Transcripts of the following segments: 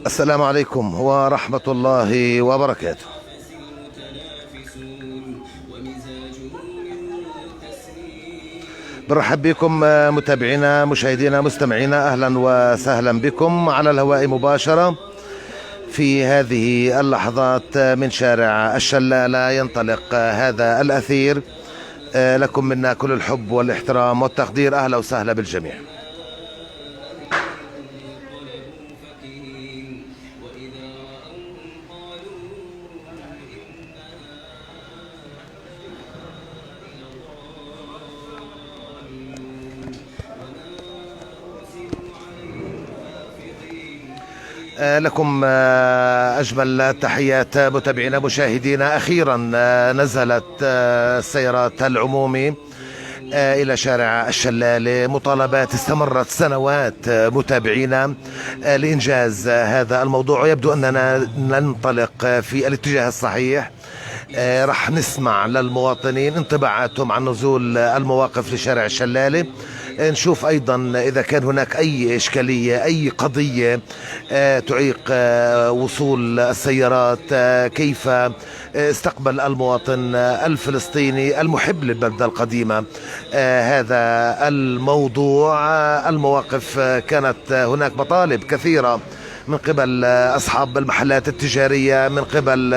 السلام عليكم ورحمة الله وبركاته. برحب بكم متابعينا مشاهدينا مستمعينا، أهلا وسهلا بكم على الهواء مباشرة في هذه اللحظات من شارع الشلالة. ينطلق هذا الأثير، لكم منا كل الحب والاحترام والتقدير. أهلا وسهلا بالجميع. لكم أجمل التحيات متابعينا مشاهدينا. أخيرا نزلت السيارات العمومي إلى شارع الشلالة. مطالبات استمرت سنوات متابعينا لإنجاز هذا الموضوع، ويبدو أننا ننطلق في الاتجاه الصحيح. رح نسمع للمواطنين انطباعاتهم عن نزول المواقف لشارع الشلالة. نشوف أيضا إذا كان هناك أي إشكالية، أي قضية تعيق وصول السيارات. كيف استقبل المواطن الفلسطيني المحب للبلدة القديمة هذا الموضوع. المواقف كانت هناك مطالب كثيرة من قبل أصحاب المحلات التجارية، من قبل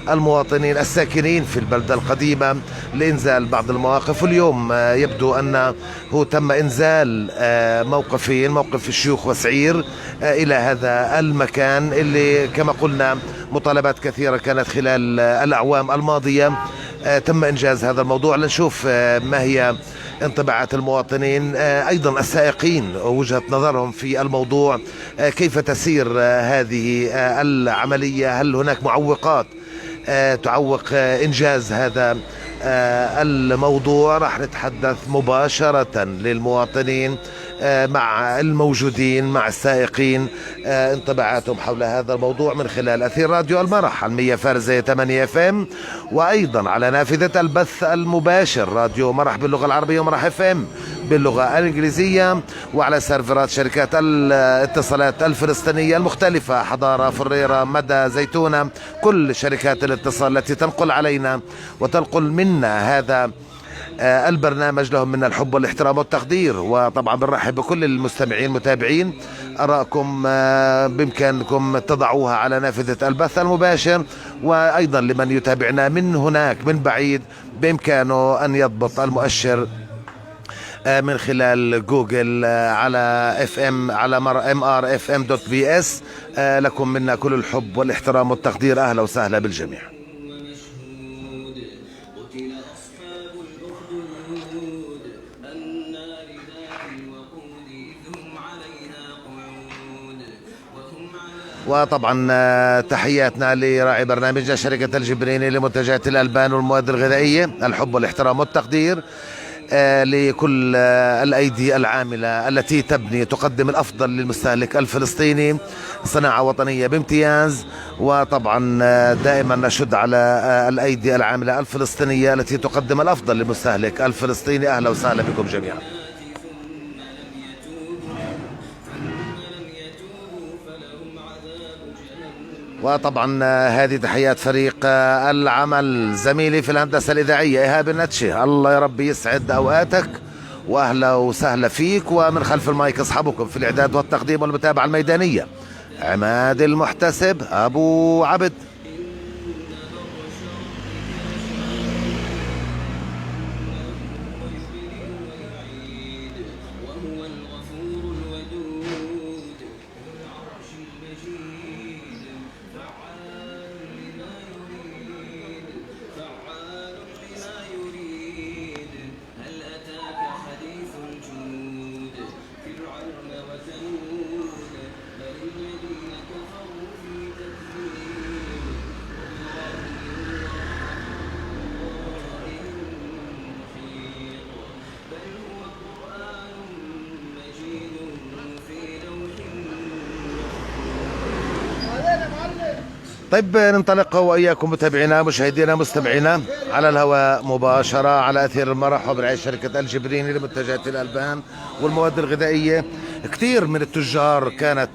المواطنين الساكنين في البلدة القديمة لإنزال بعض المواقف. واليوم يبدو أنه تم إنزال موقفين، موقف الشيوخ وسعير إلى هذا المكان اللي كما قلنا مطالبات كثيرة كانت خلال الأعوام الماضية. تم إنجاز هذا الموضوع. لنشوف ما هي انطباعات المواطنين، أيضا السائقين وجهة نظرهم في الموضوع. كيف تسير هذه العملية؟ هل هناك معوقات تعوق إنجاز هذا الموضوع؟ راح نتحدث مباشرة للمواطنين مع الموجودين، مع السائقين، انطباعاتهم حول هذا الموضوع من خلال أثير راديو المرح على 100.8 FM، وأيضا على نافذة البث المباشر راديو مرح باللغة العربية ومرح FM باللغة الإنجليزية، وعلى سيرفرات شركات الاتصالات الفلسطينية المختلفة: حضارة، فريرة، مدى، زيتونة، كل شركات الاتصال التي تنقل علينا وتنقل منا هذا البرنامج. لهم منا الحب والاحترام والتقدير. وطبعا بنرحب بكل المستمعين المتابعين. أراءكم بإمكانكم تضعوها على نافذة البث المباشر، وأيضا لمن يتابعنا من هناك من بعيد بإمكانه أن يضبط المؤشر من خلال جوجل على FM على mrfm.bs. لكم منا كل الحب والاحترام والتقدير. أهلا وسهلا بالجميع. وطبعا تحياتنا لراعي برنامجنا شركة الجبريني لمنتجات الألبان والمواد الغذائية. الحب والاحترام والتقدير لكل الأيدي العاملة التي تقدم الأفضل للمستهلك الفلسطيني. صناعة وطنية بامتياز. وطبعا دائما نشد على الأيدي العاملة الفلسطينية التي تقدم الأفضل للمستهلك الفلسطيني. أهلا وسهلا بكم جميعا. وطبعا هذه تحيات فريق العمل، زميلي في الهندسة الإذاعية إيهاب النتشي. الله يا رب يسعد أوقاتك وأهلا وسهلا فيك. ومن خلف المايك أصحابكم في الإعداد والتقديم والمتابعة الميدانية عماد المحتسب أبو عبد. طيب ننطلق وإياكم متابعينا مشاهدينا مستمعينا على الهواء مباشرة على أثير المرح وبرعاية شركة الجبريني لمنتجات الألبان والمواد الغذائية. كثير من التجار كانت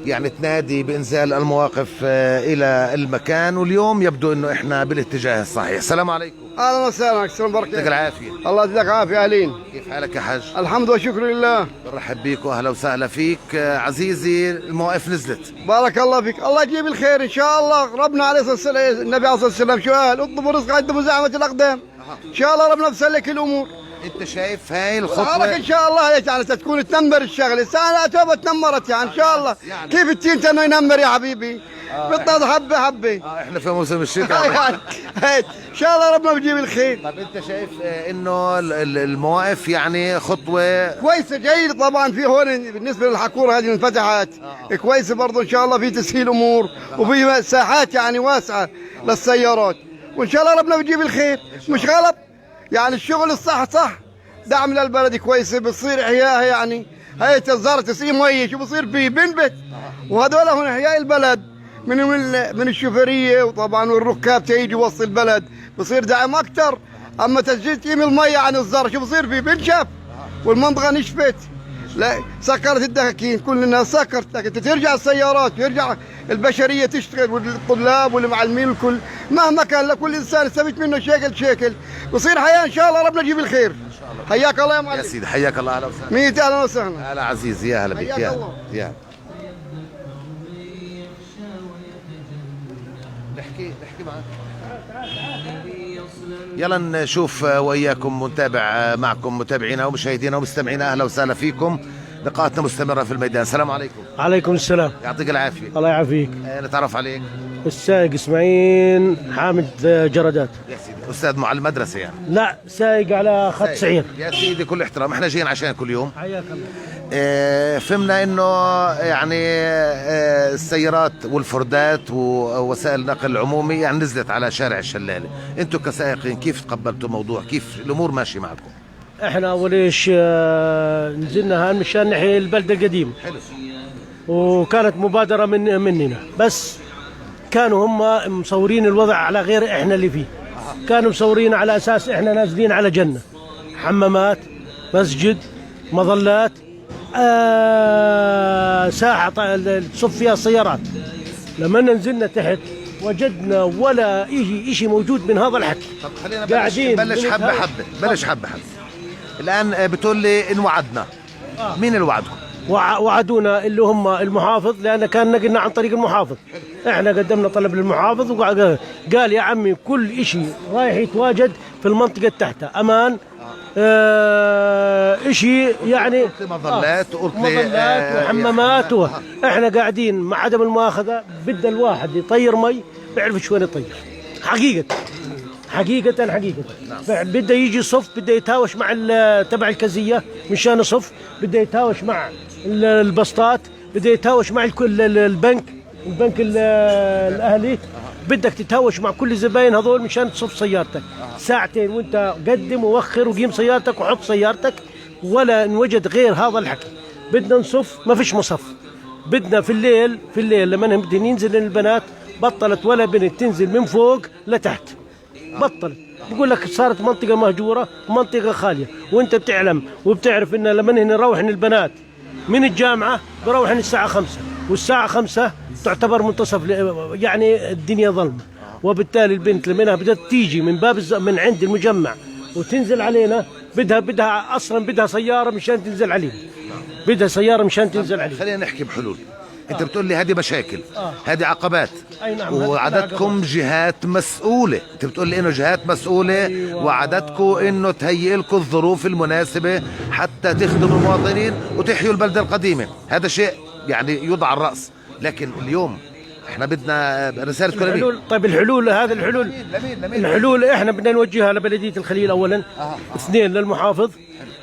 يعني تنادي بإنزال المواقف إلى المكان، واليوم يبدو أنه إحنا بالاتجاه الصحيح. السلام عليكم. اهلا وسهلا، شلون بركة؟ يعطيك العافية. الله يجزاك عافية. اهلين، كيف حالك يا حاج؟ الحمد والشكر لله. برحب بيك واهلا وسهلا فيك. عزيزي المواقف نزلت. بارك الله فيك، الله يجيب الخير ان شاء الله. ربنا عليه الصلاة والسلام، النبي عليه الصلاة والسلام شو قال؟ اطلبوا الرزق عند مزاحمة الأقدام. ان شاء الله ربنا بيسلك الأمور. انت شايف هاي حالك الخطوة ان شاء الله هيك يعني تكون تنمر الشغله، السنه توبه تنمرت يعني ان شاء الله. كيف التين تنو ينمر يا حبيبي؟ بالضبط حبه حبه. احنا في موسم الشتاء. يعني هيك ان شاء الله ربنا بيجيب الخير. طب انت شايف انه المواقف يعني خطوة كويسه جيد طبعا. في هون بالنسبه للحكوره هذه انفتحت كويسه برضه ان شاء الله، في تسهيل امور وفي ساحات يعني واسعه للسيارات، وان شاء الله ربنا بيجيب الخير. مش غلط يعني الشغل الصح صح. دعم للبلد كويسه، بتصير احيائها يعني. هي الزرع تسقي ميه شو بصير فيه بنبت، وهذول هون احياء البلد من الشوفيريه وطبعا والركاب تيجي وسط البلد، بصير دعم اكثر. اما تسجيل تقيم الميه عن الزرع شو بصير فيه؟ بنشف والمنطقه نشفت. لا سكرت الدكاكين، كل الناس سكرت، لكن ترجع السيارات ويرجع البشريه تشتغل، والطلاب والمعلمين والكل مهما كان لكل انسان استفيد منه شكل بصير حياه ان شاء الله. ربنا يجيب الخير. حياك الله يا معلم. يا سيدي حياك الله. اهلا وسهلا. ميت اهلا وسهلا. هلا عزيزي، يا هلا بك. حياك الله. يا نحكي معك. يلا نشوف وإياكم ونتابع معكم متابعينا ومشاهدينا ومستمعينا. أهلا وسهلا فيكم. لقاءاتنا مستمرة في الميدان. السلام عليكم. عليكم السلام. يعطيك العافية. الله يعافيك. نتعرف عليك. السائق اسماعيل حامد جردات. يا سيدي أستاذ معلم مدرسة يعني؟ لا، سائق على خط سعير. يا سيدي كل احترام، احنا جايين عشان كل يوم. حياك الله. فهمنا انه يعني السيارات والفردات ووسائل النقل العمومي يعني نزلت على شارع الشلالة. انتم كسائقين كيف تقبلتوا الموضوع؟ كيف الامور ماشية معكم؟ احنا اول شيء نزلنا هان مشان نحيي البلدة القديمة. حلو. وكانت مبادرة مننا، بس كانوا هم مصورين الوضع على غير احنا اللي فيه. كانوا مصورين على اساس احنا نازلين على جنة، حمامات، مسجد، مظلات، ساحة تصف فيها السيارات. لما نزلنا تحت وجدنا ولا شيء موجود من هذا الحكي. طب خلينا قاعدين بلش حبة حبة. بلش حبة حبة. الآن بتقول لي إن وعدنا. مين اللي وعدكم؟ وعدونا اللي هم المحافظ، لأن كان نقلنا عن طريق المحافظ. احنا قدمنا طلب للمحافظ وقال يا عمي كل شيء رايح يتواجد في المنطقة تحتها أمان. شيء يعني مظلات وحمامات. احنا قاعدين مع عدم المؤاخذة، بده الواحد يطير مي بيعرف شو وين يطير. حقيقة بده يجي صف، بده يتهاوش مع تبع الكزية مشان يصف، بده يتهاوش مع البسطات، بده يتهاوش مع البنك الأهلي. بدك تتهاوش مع كل الزباين هذول مشان تصف سيارتك. ساعتين وانت قدم ووخر وقيم سيارتك وحط سيارتك، ولا نوجد غير هذا الحكي. بدنا نصف، ما فيش مصف. بدنا في الليل لما بدنا ينزل البنات، بطلت ولا بنت تنزل من فوق لتحت، بطلت. بقول لك صارت منطقة مهجورة ومنطقة خالية، وانت بتعلم وبتعرف ان لما نروحن البنات من الجامعة بروحن الساعة 5، والساعة 5 تعتبر منتصف، يعني الدنيا ظلمة. وبالتالي البنت لما بدها تيجي من باب من عند المجمع وتنزل علينا، بدها اصلا بدها سيارة مشان تنزل علينا. خلينا نحكي بحلول. انت بتقول لي هذه مشاكل، هذه عقبات. أي نعم. وعددكم جهات مسؤولة. انت بتقول لي انه جهات مسؤولة. أيوة. وعددكم انه تهيئ لكم الظروف المناسبة حتى تخدموا المواطنين وتحيوا البلدة القديمة. هذا شيء يعني يوضع على الرأس، لكن اليوم احنا بدنا رسالة كل طيب الحلول الحلول احنا بدنا نوجهها لبلدية الخليل اولا. 2 للمحافظ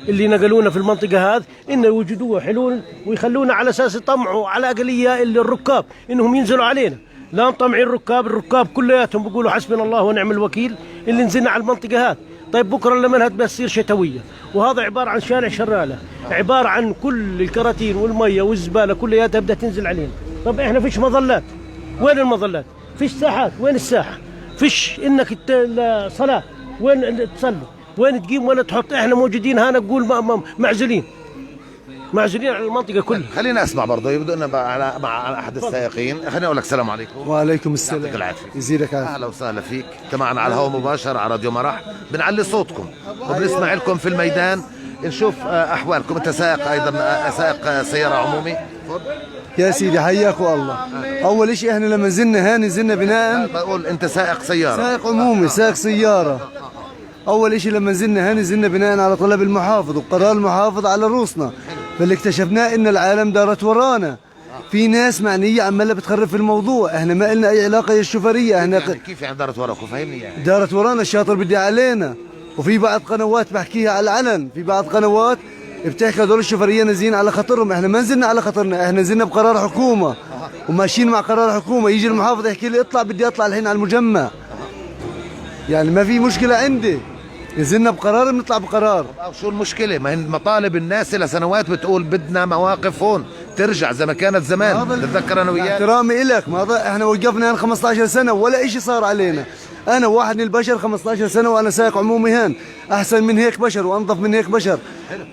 اللي نقلونا في المنطقة هذه، إنه يوجدوا حلول ويخلونا على أساس يطمعوا على أقلية اللي الركاب إنهم ينزلوا علينا. لا مطمعين الركاب كلياتهم بيقولوا حسبنا الله ونعم الوكيل اللي نزلنا على المنطقة هذه. طيب بكرة لما بتصير شتوية، وهذا عبارة عن شارع شرالة، عبارة عن كل الكراتين والمية والزبالة كلياتها بدها تنزل علينا. طب إحنا فيش مظلات، وين المظلات؟ فيش ساحات، وين الساحة؟ فيش إنك صلاة، وين تصلي؟ وين تقيم ولا تحط؟ احنا موجودين هنا نقول معزولين. معزولين عن المنطقه كلها. خلينا اسمع برضه يبدو لنا مع احد السائقين. خليني اقول لك السلام عليكم. وعليكم يعطيك السلام. العافيه. يزيدك عافيه. اهلا وسهلا فيك. انت معنا على الهواء مباشر على راديو مرح، بنعلي صوتكم وبنسمع لكم في الميدان، نشوف احوالكم. انت سائق ايضا، سائق سياره عمومي. يا سيدي حياك الله. اول شيء احنا لما نزلنا هان نزلنا بناء بقول انت سائق سياره. سائق عمومي، سائق سياره. اول شيء لما نزلنا هان نزلنا بناء على طلب المحافظ وقرار المحافظ على رؤوسنا، فاللي اكتشفناه ان العالم دارت ورانا. في ناس معنيه عماله بتخرب في الموضوع، احنا ما لنا اي علاقه يا الشوفريه. احنا يعني كيف يعني دارت وراكم؟ فهمني يعني. دارت ورانا، الشاطر بدي علينا. وفي بعض قنوات بحكيها على العلن، في بعض قنوات بتحكي هذول الشوفريه نازلين على خطرهم. احنا ما نزلنا على خطرنا، احنا نزلنا بقرار حكومه وماشيين مع قرار حكومه. يجي المحافظ يحكي لي اطلع، بدي اطلع الحين على المجمع، يعني ما في مشكله عندي. نزلنا بقرار بنطلع بقرار. شو المشكله؟ ما هي مطالب الناس لها سنوات بتقول بدنا مواقف هون ترجع زي ما كانت زمان. تتذكر انا وياك احترامي إلك، ما احنا وقفنا هان 15 سنه ولا شيء صار علينا. انا واحد من البشر 15 سنه وانا سائق عمومي هان، احسن من هيك بشر وانظف من هيك بشر.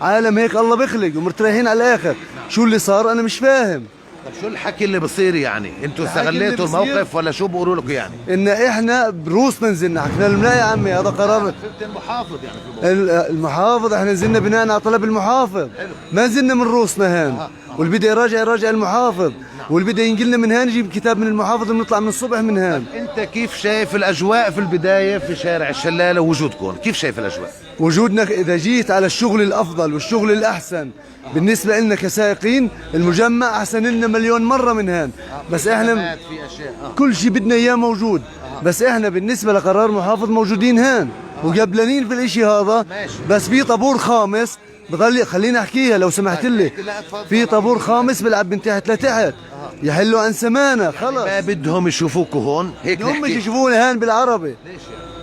عالم هيك الله بيخلق ومرتاحين على الاخر. شو اللي صار انا مش فاهم. طب شو الحكي اللي بصير يعني؟ انتوا استغليتوا الموقف ولا شو بيقولوا لكم يعني؟ ان احنا بروسنا نزلنا، حكينا لهم لا يا عمي هذا قرار فهمت المحافظ يعني في المحافظ. احنا نزلنا بناء على طلب المحافظ، ما نزلنا من روسنا هان. واللي بده يراجع المحافظ، واللي بده ينقلنا من هان يجيب كتاب من المحافظ ونطلع من الصبح من هان. انت كيف شايف الاجواء في البدايه في شارع الشلاله ووجودكم؟ كيف شايف الاجواء؟ وجودنا اذا جيت على الشغل الافضل والشغل الاحسن بالنسبه لنا كسائقين، المجمع احسن لنا مليون مره من هان. بس احنا في اشياء كل شيء بدنا اياه موجود، بس احنا بالنسبه لقرار محافظ موجودين هان وقبلانين في الاشي هذا. بس في طابور خامس بضل، خليني احكيها لو سمحت لي. في طابور خامس بلعب من تحت لتحت، يحلوا عن سمانه خلص. ما بدهم يشوفوكوا هون هيك هم نحكي. يشوفونا هان بالعربي.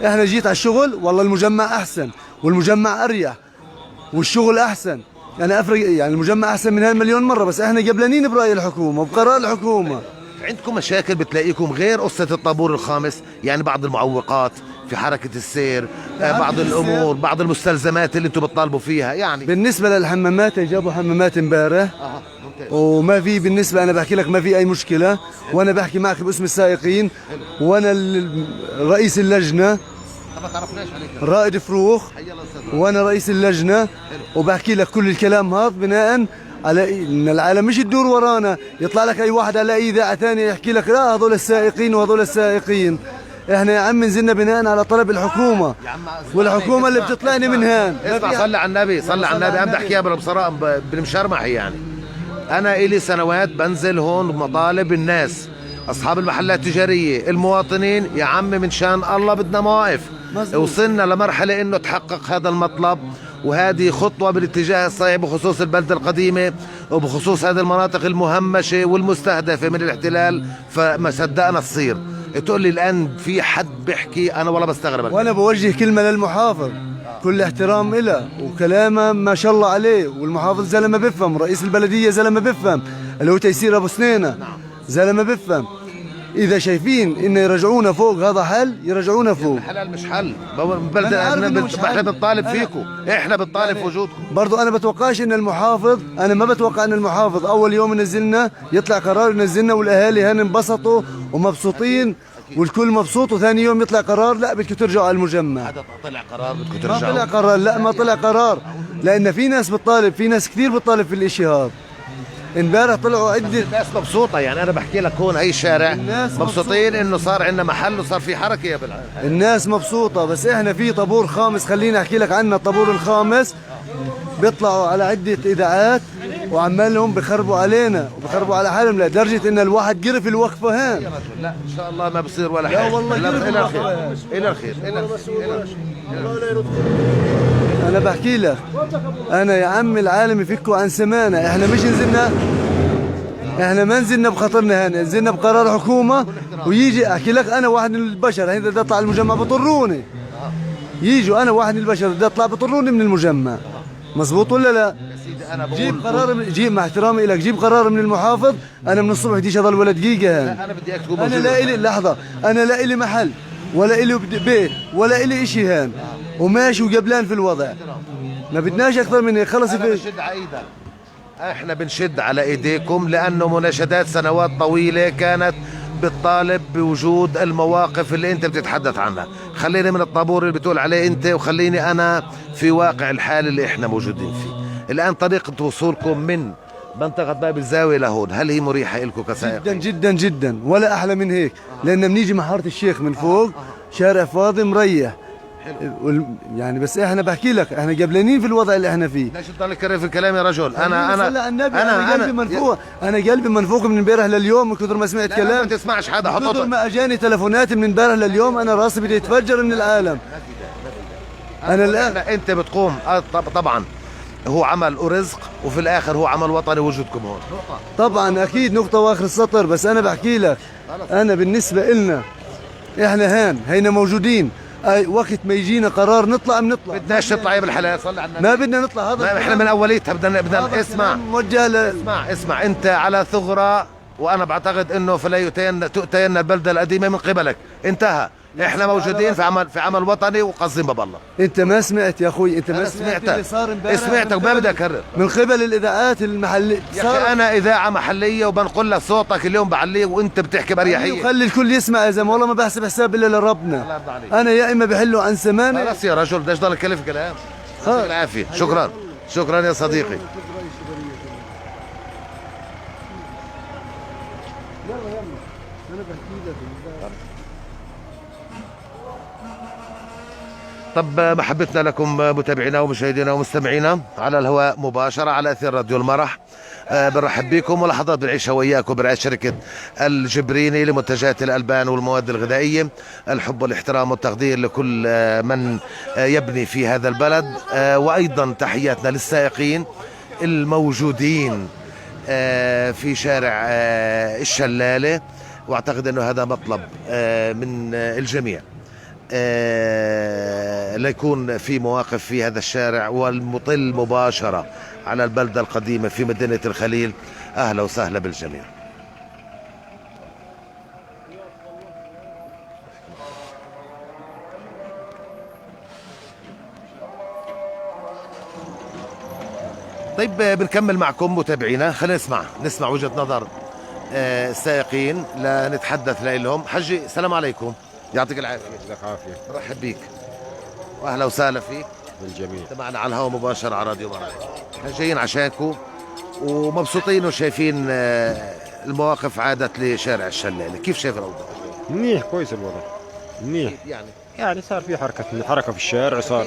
احنا جيت على الشغل والله المجمع احسن والمجمع اريح والشغل احسن. يعني افرق، يعني المجمع احسن من هان مليون مره، بس احنا قبلانين براي الحكومه وبقرار الحكومه. عندكم مشاكل بتلاقيكم غير قصه الطابور الخامس؟ يعني بعض المعوقات في حركه السير، بعض الامور، بعض المستلزمات اللي انتم بتطالبوا فيها يعني. بالنسبه للحمامات جابوا حمامات امبارح وما في، بالنسبه انا بحكي لك ما في اي مشكله. وانا بحكي معك باسم السائقين، وانا رئيس اللجنه ما تعرفناش عليك رائد فروخ، وانا رئيس اللجنه. وبحكي لك كل الكلام هذا بناء على ان العالم مش تدور ورانا. يطلع لك اي واحد على اي اذاعه ثانيه يحكي لك لا هذول السائقين وهذول السائقين. احنا يا عم نزلنا بناء على طلب الحكومه، والحكومه اللي بتطلعني من هان. اسمع، صلي على النبي، صلي على النبي. انا بدي احكيها بصراحه بالمشرمح يعني. انا الي سنوات بنزل هون بمطالب الناس، اصحاب المحلات التجاريه، المواطنين. يا عم من شان الله بدنا مواقف. وصلنا لمرحله انه تحقق هذا المطلب، وهذه خطوه بالاتجاه الصحيح بخصوص البلده القديمه وبخصوص هذه المناطق المهمشه والمستهدفه من الاحتلال. فما صدقنا تصير تقول لي الان في حد بيحكي، انا والله بستغرب. وانا بوجه كلمه للمحافظ، كل احترام له وكلامه ما شاء الله عليه، والمحافظ زلمه بفهم، رئيس البلديه زلمه بفهم، اللي هو تيسير ابو سنينه زلمه بفهم. اذا شايفين انه يرجعونا فوق هذا حل، يرجعونا فوق. حلال مش حل، بلدة احنا بنطالب فيكم، احنا بنطالب في وجودكم. برضو انا بتوقعش ان المحافظ، انا ما بتوقع ان المحافظ اول يوم نزلنا يطلع قرار ينزلنا والاهالي هن انبسطوا ومبسوطين والكل مبسوط، وثاني يوم يطلع قرار لا بدكم ترجعوا على المجمع. هذا طلع قرار بدكم ما ترجعوا؟ طلع قرار، لا ما طلع قرار، لان في ناس بتطالب، في ناس كثير بتطالب في الاشي هذا. امبارح طلعوا عدة الناس مبسوطة، يعني أنا بحكي لك هون هي الشارع الناس مبسوطين إنه صار عندنا محل وصار في حركة يا بالعالم. الناس مبسوطة، بس احنا في طابور خامس، خليني احكي لك عنه. الطابور الخامس بيطلعوا على عدة إذاعات وعمالهم بخربوا علينا وبخربوا على حالهم لدرجة إن الواحد قرف الوقفة هان. لا إن شاء الله ما بصير ولا لا حاجة. والله قرف إلى الوقفة الخير، هان. إلى الخير، إلى الخير. أنا بحكي لك، أنا يا عم العالم يفكوا عن سمانة. احنا مش نزلنا، احنا ما نزلنا بخاطرنا هان، نزلنا بقرار حكومة. ويجي احكي لك انا واحد من البشر، هنا بدي اطلع المجمع بطروني، يجوا انا واحد من البشر بدي اطلع بطروني من المجمع. مزبوط ولا لا؟ جيب قرار، جيب مع احترامي لك، جيب قرار من المحافظ. انا من الصبح بديش اضل ولا دقيقة هان. أنا بدي إياك تكون انا لا الي لحظة، انا لا الي محل ولا الي بيت ولا الي اشي هان، وماشي وقبلان في الوضع. ما بدناش اكثر من هيك. خلص أنا بشد عايدة. احنا بنشد على ايديكم لانه مناشدات سنوات طويلة كانت بتطالب بوجود المواقف اللي انت بتتحدث عنها. خليني من الطابور اللي بتقول عليه انت، وخليني انا في واقع الحال اللي احنا موجودين فيه الان. طريقة وصولكم من منطقة باب الزاوية لهون هل هي مريحة لكم كسائق؟ جدا جدا جدا، ولا احلى من هيك. لان بنيجي محارة الشيخ من فوق، شارع فاضي مريح. يعني بس احنا بحكي لك احنا قبلانين في الوضع اللي احنا فيه. ليش تضل تكرر في الكلام يا رجل؟ انا قلبي منفوخ، انا قلبي منفوخ من امبارح لليوم من كثر ما سمعت كلام. ما تسمعش حدا، من كثر ما اجاني تلفونات من امبارح لليوم انا راسي بده يتفجر من العالم. انا الان انت بتقوم طبعا هو عمل ورزق، وفي الاخر هو عمل وطني وجودكم هون. طبعا اكيد نقطة واخر السطر، بس انا بحكي لك انا بالنسبة إلنا احنا هينا موجودين. اي وقت ما يجينا قرار نطلع بنطلع. بدناش تطلع يا بالحلال، صلي على النبي. ما بدنا نطلع. هذا احنا من اوليتها بدنا اسمع موجه اسمع انت على ثغرة، وانا بعتقد انه فلا تؤتين البلدة القديمة من قبلك. انتهى. احنا موجودين في عمل وطني وقصدين باب الله. انت ما سمعت يا اخوي؟ انت ما سمعت اللي صار امبارح؟ سمعتك وما بدي اكرر من قبل الاذاعات المحليه. يا اخي انا اذاعه محليه وبنقول لك صوتك اليوم بعليه وانت بتحكي باريحيه. وخلي الكل يسمع يا زلمه، والله ما بحسب حساب الا لربنا. انا يا اما بحله عن سمانه. خلاص يا رجل بديش ضل كلف كلام. يعطيك العافيه. شكرا يا صديقي. طب محبتنا لكم متابعينا ومشاهدينا ومستمعينا على الهواء مباشرة على أثير راديو المرح. بنرحب بكم ولحظات بنعيشها وياكم برعاية شركة الجبريني لمنتجات الألبان والمواد الغذائية. الحب والاحترام والتقدير لكل من يبني في هذا البلد، وأيضا تحياتنا للسائقين الموجودين في شارع الشلالة، واعتقد أنه هذا مطلب من الجميع ليكون في مواقف في هذا الشارع والمطل مباشرة على البلدة القديمة في مدينة الخليل. أهلا وسهلا بالجميع. طيب بنكمل معكم متابعينا. خلينا نسمع وجهة نظر السائقين لنتحدث لهم. حجي السلام عليكم. يعطيك العافية. يعطيك العافية. مرحب بيك واهلا وسهلا فيك بالجميع. انت معنا على الهواء مباشرة على راديو مرح. احنا جايين عشانكم ومبسوطين وشايفين المواقف عادت لشارع الشلالة. كيف شايف الأوضاع؟ منيح، كويس الوضع، منيح. يعني صار في حركة في الشارع. صار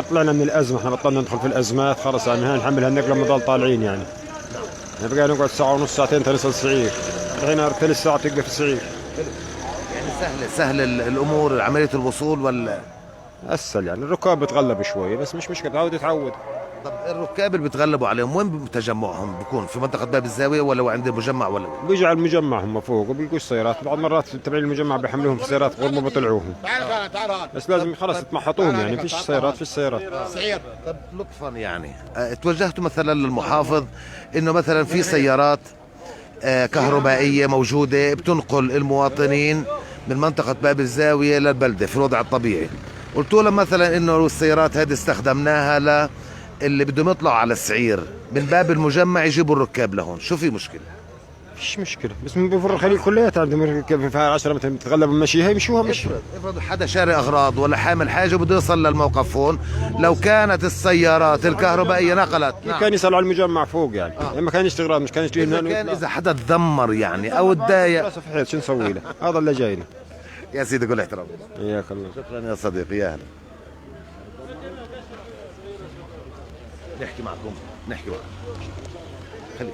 طلعنا من الأزمة، احنا بطلنا ندخل في الأزمات خلص. يعني هاي نحمل هالنقلة لما ضل طالعين. يعني بقى نقعد ساعة ونص ساعتين توصل السعير، الحين 3 ساعات توقف السعير. سهل الامور عمليه الوصول ولا اسهل؟ يعني الركاب بتغلب شوي بس مش مشكله، تعود. طب الركاب اللي بتغلبوا عليهم وين تجمعهم؟ بيكون في منطقه باب الزاويه ولا عند المجمع ولا بيجوا على المجمع هم فوق وبيلقوا السيارات. بعض مرات تبعين المجمع بيحملوهم في سيارات غير ما بيطلعوهم، بس لازم خلاص يتمحطوهم. يعني فيش سيارات طب لطفا يعني توجهتوا مثلا للمحافظ انه مثلا في سيارات كهربائيه موجوده بتنقل المواطنين من منطقة باب الزاوية للبلدة في الوضع الطبيعي، قلت لهم مثلا انه السيارات هذه استخدمناها اللي بدهم يطلعوا على السعير من باب المجمع يجيبوا الركاب لهون، شو في مشكلة؟ فيش مشكلة، بس من بفر الخليل كلياتها عندهم ركاب في 10 مثلا بتتغلب المشي هي مشوها مشي. افرض حدا شاري اغراض ولا حامل حاجة وبده يوصل للموقف هون، لو كانت السيارات الكهربائية نقلت كان يسألوا على المجمع فوق يعني ما كان يشتغل، مش كان يشتري هنا. كان اذا حدا تذمر يعني او تضايق في حيط شو نسوي له؟ هذا اللي جاينا. يا سيدي كل احترام. حياك الله. شكرا يا صديقي. يا اهلا. نحكي معكم خليك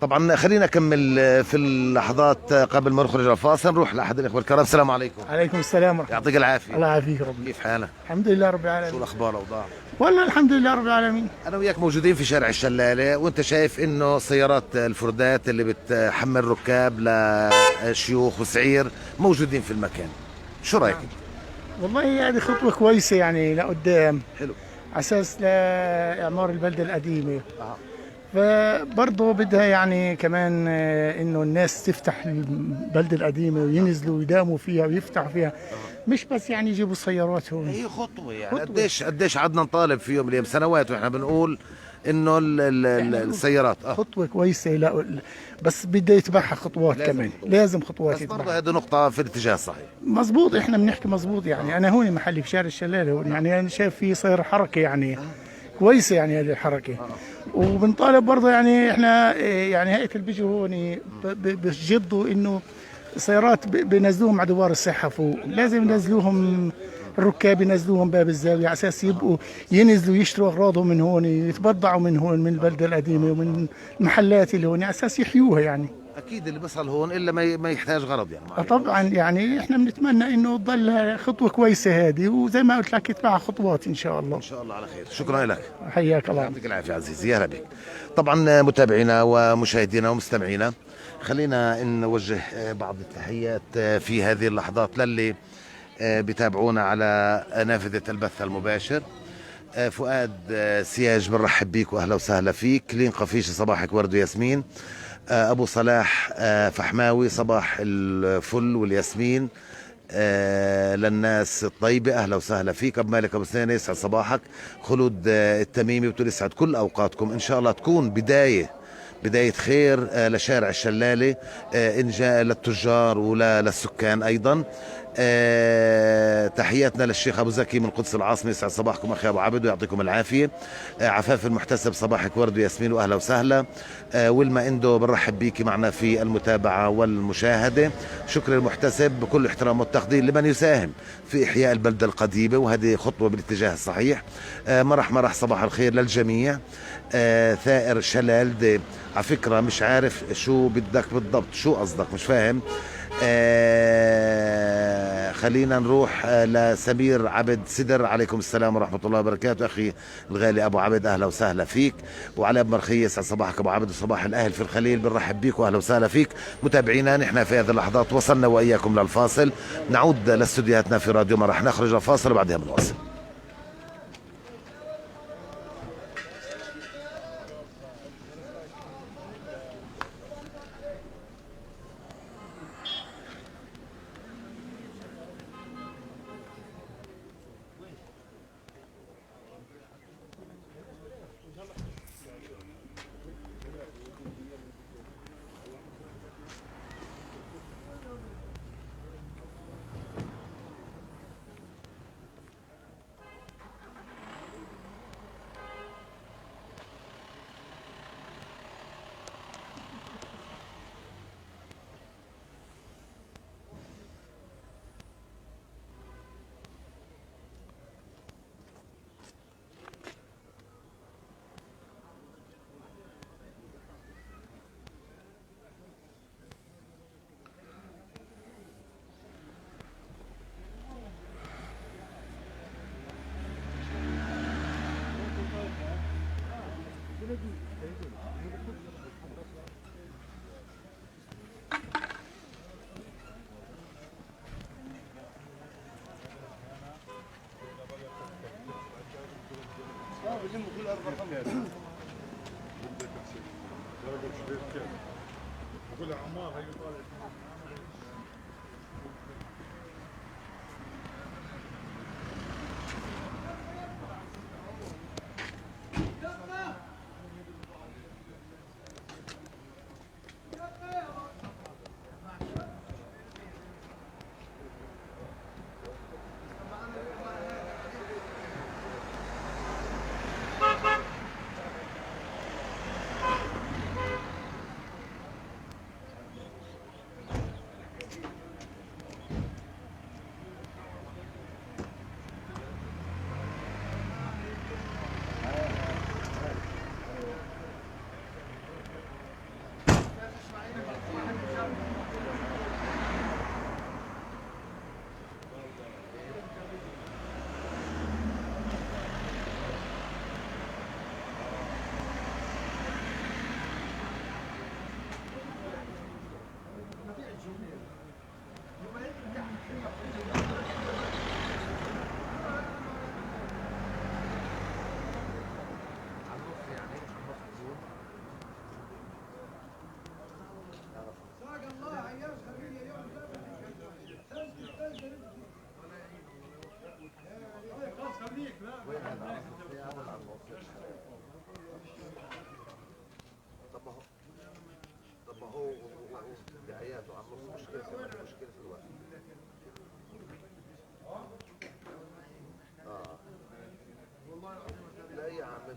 طبعا. خلينا نكمل في اللحظات قبل ما نخرج الفاصل. نروح لاحد الاخوه الكرام. السلام عليكم. عليكم السلام ورحمة يعطيك العافيه. الله يعافيك ربي. كيف حالك؟ الحمد لله رب شو العالمين. الاخبار والاوضاع؟ والله الحمد لله رب العالمين. انا وياك موجودين في شارع الشلاله، وانت شايف انه سيارات الفردات اللي بتحمل ركاب لشيوخ وسعير موجودين في المكان، شو رايك؟ والله هذه خطوة كويسة يعني لقدام. حلو. على اساس لاعمار البلدة القديمة. فبرضه بدها يعني كمان انه الناس تفتح البلدة القديمة وينزلوا ويداوموا فيها ويفتحوا فيها، مش بس يعني يجيبوا السيارات هون. هي خطوة يعني خطوة. قديش عدنا نطالب في يوم من الايام سنوات واحنا بنقول انه السيارات خطوة كويسة، لا بس بدها يتبعها خطوات لازم كمان، خطوات. لازم خطوات بس برضه يتبعها. هذه نقطة في الاتجاه الصحيح. مزبوط، احنا بنحكي مزبوط يعني. انا هون محلي في شارع الشلالة هون، يعني انا شايف في صاير حركة يعني كويسة يعني هذه الحركة. وبنطالب برضه يعني احنا يعني هيئة اللي بيجوا هون بجدوا انه السيارات بنزلوهم على دوار الصحة فوق، لازم ينزلوهم الركاب، ينزلوهم باب الزاوية على اساس يبقوا ينزلوا يشتروا اغراضهم من هون، يتبضعوا من هون من البلدة القديمة ومن المحلات اللي هون على اساس يحيوها يعني. اكيد اللي بيصل هون الا ما يحتاج غرض يعني معين. طبعا يعني احنا بنتمنى انه تضل خطوة كويسة هذه، وزي ما قلت لك يتبعها خطوات ان شاء الله. ان شاء الله على خير. شكرا لك. حياك الله. يعطيك العافية عزيزي، يا بك. طبعا متابعينا ومشاهدينا ومستمعينا، خلينا نوجه بعض التحيات في هذه اللحظات للي بتابعونا على نافذة البث المباشر. فؤاد سياج بنرحب بيك واهلا وسهلا فيك. كلين قفيش صباحك ورد وياسمين. ابو صلاح فحماوي صباح الفل والياسمين للناس الطيبة، أهلا وسهلا فيك. أبو مالك أبو سنين يسعد صباحك. خلود التميمي بتقول يسعد كل أوقاتكم، إن شاء الله تكون بداية خير لشارع الشلالة، إن جاء للتجار وللسكان أيضا. تحياتنا للشيخ أبو زكي من قدس العاصمة، يسعد صباحكم أخي أبو عبد ويعطيكم العافية. عفاف المحتسب صباحك ورد وياسمين وأهلا وسهلا. ولما إندو بنرحب بيكي معنا في المتابعة والمشاهدة. شكر المحتسب بكل احترام والتقدير لمن يساهم في إحياء البلدة القديمة، وهذه خطوة بالاتجاه الصحيح. مرح صباح الخير للجميع. ثائر شلال دي على فكرة مش عارف شو بدك بالضبط، شو قصدك مش فاهم. خلينا نروح لسمير عبد سدر. عليكم السلام ورحمة الله وبركاته أخي الغالي أبو عبد، أهلا وسهلا فيك. وعلى مرخية يسعد صباحك أبو عبد وصباح الأهل في الخليل، بنرحب بيك وأهلا وسهلا فيك. متابعينا نحن في هذه اللحظات وصلنا وإياكم للفاصل، نعود لاستوديوهاتنا في راديو مرح، نخرج الفاصل وبعدها بنواصل.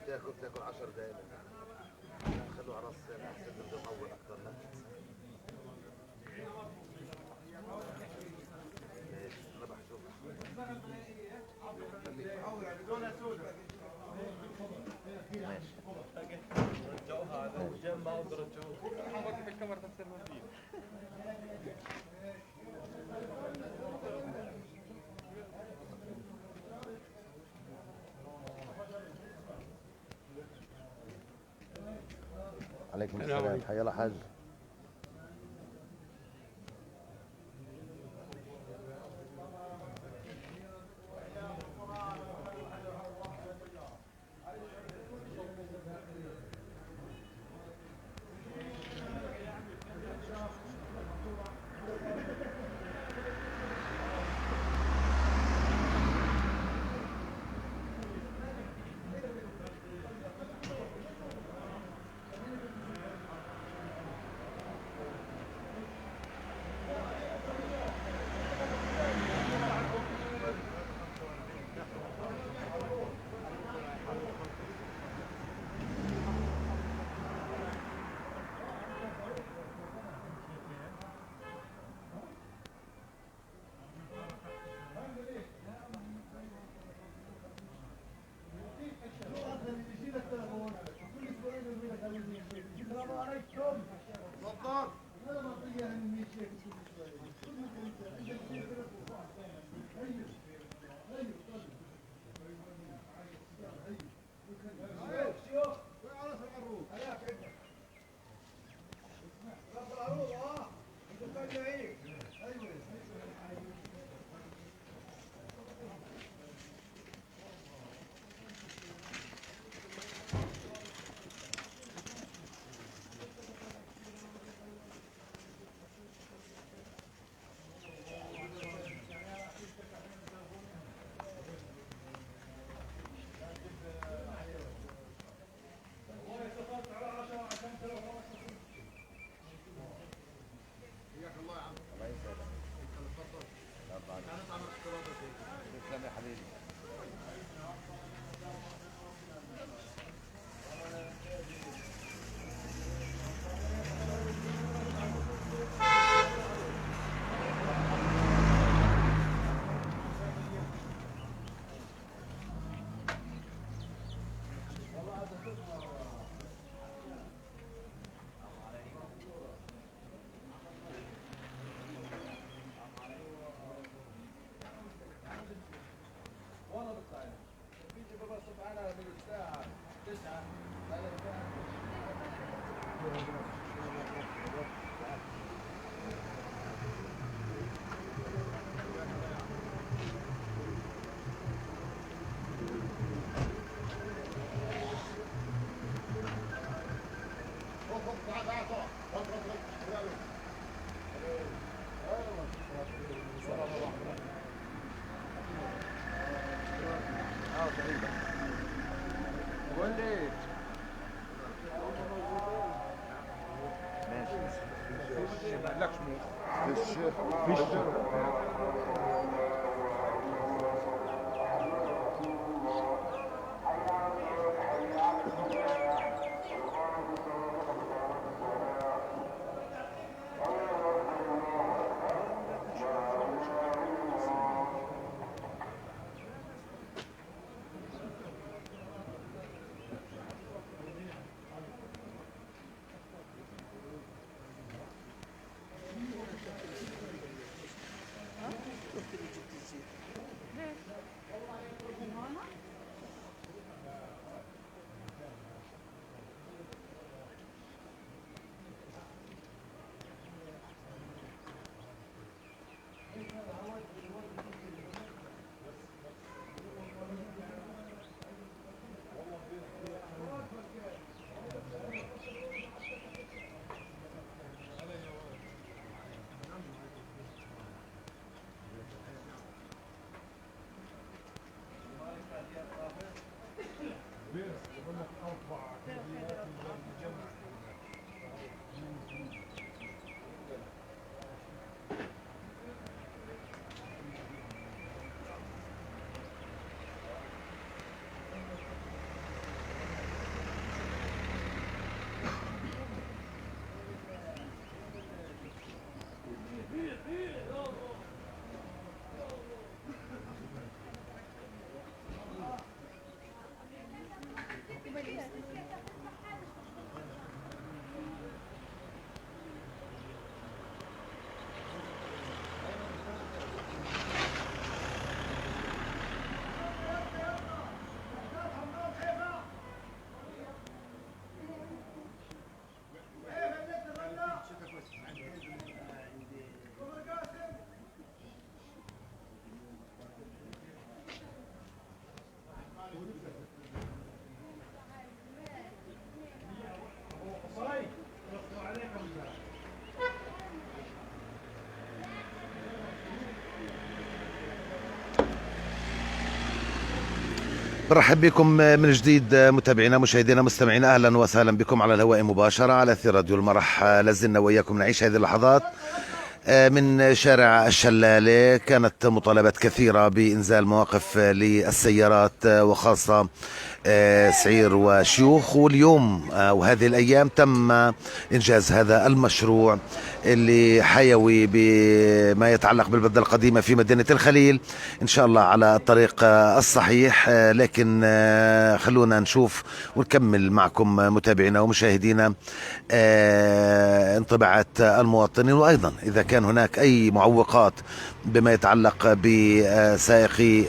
بتاكل 10 دقائق خلوه على الصين احسن بده يطول اكثر. لا ماشي انا بحسب عليكم السلام. حيا الله حاج. تسلم يا حبيبي. برحب بكم من جديد متابعينا مشاهدينا مستمعينا، اهلا وسهلا بكم على الهواء مباشره على اثير راديو المرح. لازلنا واياكم نعيش هذه اللحظات من شارع الشلالة. كانت مطالبات كثيرة بإنزال مواقف للسيارات وخاصة سعير وشيوخ، واليوم وهذه الأيام تم إنجاز هذا المشروع اللي حيوي بما يتعلق بالبلدة القديمة في مدينة الخليل، إن شاء الله على الطريق الصحيح. لكن خلونا نشوف ونكمل معكم متابعينا ومشاهدينا انطباعات المواطنين، وأيضا إذا كان هناك أي معوقات بما يتعلق بسائقي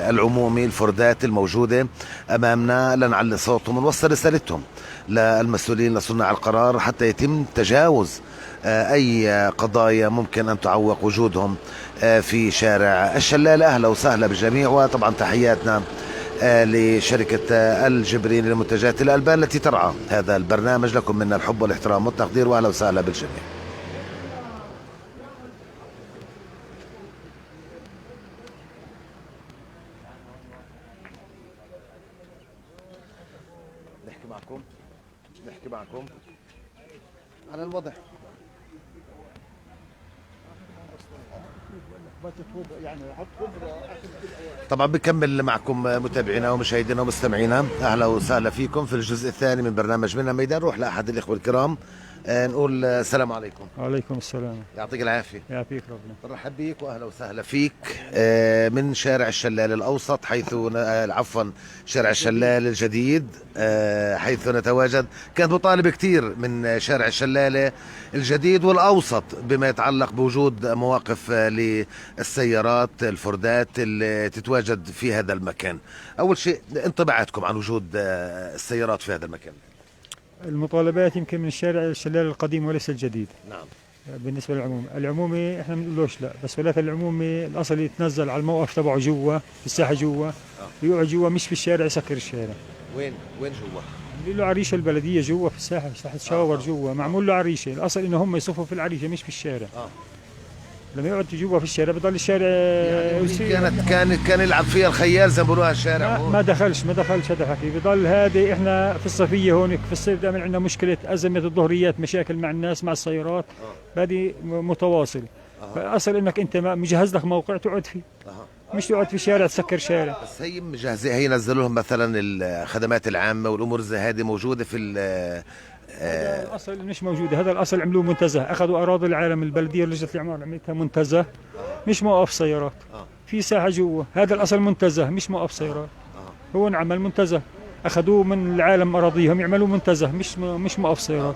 العمومي الفردات الموجودة أمامنا، لنعلي صوتهم ونوصل رسالتهم للمسؤولين لصناع القرار حتى يتم تجاوز أي قضايا ممكن أن تعوق وجودهم في شارع الشلال. أهلا وسهلا بالجميع، وطبعا تحياتنا لشركة الجبرين للمنتجات الألبان التي ترعى هذا البرنامج. لكم منا الحب والاحترام والتقدير، وأهلا وسهلا بالجميع. نحكي معكم على الوضع. طبعا بكمل معكم متابعينا ومشاهدينا ومستمعينا، اهلا وسهلا فيكم في الجزء الثاني من برنامج منا ميدان. نروح لاحد الاخوه الكرام نقول السلام عليكم. وعليكم السلام. يعطيك العافيه. يعافيك ربنا. برحب بيك واهلا وسهلا فيك من شارع الشلال الاوسط، حيث عفوا شارع الشلال الجديد حيث نتواجد. كانت مطالبه كثير من شارع الشلال الجديد والاوسط بما يتعلق بوجود مواقف للسيارات الفردات اللي تتواجد في هذا المكان. اول شيء انطباعاتكم عن وجود السيارات في هذا المكان؟ المطالبات يمكن من الشارع الشلال القديم وليس الجديد. نعم. بالنسبه العمومي احنا ما بنقولوش لا، بس ولكن العمومي الاصل يتنزل على الموقف تبعه جوا في الساحه جوا، يقعد جوا مش في الشارع يسكر الشارع. وين جوا؟ عاملين له عريشه البلديه جوا في الساحه، ساحه شاور جوا، معمول له عريشه. الاصل انه هم يصفوا في العريشه مش في الشارع. لما يقعد جوا في الشارع بضل الشارع يعني كان يلعب فيها الخيال زي ما بيقولوها الشارع. ما دخلش هذا الحكي. بضل هذه احنا في الصيفيه هون في الصيف دائما عندنا مشكله ازمه الظهريات، مشاكل مع الناس مع السيارات، هذه متواصل. فالاصل انك انت مجهز لك موقع تقعد فيه، مش تقعد في شارع تسكر شارع. بس هي مجهزه، هي نزلوا لهم مثلا الخدمات العامه والامور زي هذه موجوده في هذا الاصل مش موجوده. هذا الاصل عملوه منتزه، اخذوا اراضي العالم البلديه لجنه الاعمار عملتها منتزه مش موقف سيارات. في ساحه جوا، هذا الاصل منتزه مش موقف سيارات. هو انعمل منتزه، اخذوه من العالم اراضيهم يعملوا منتزه مش موقف سيارات.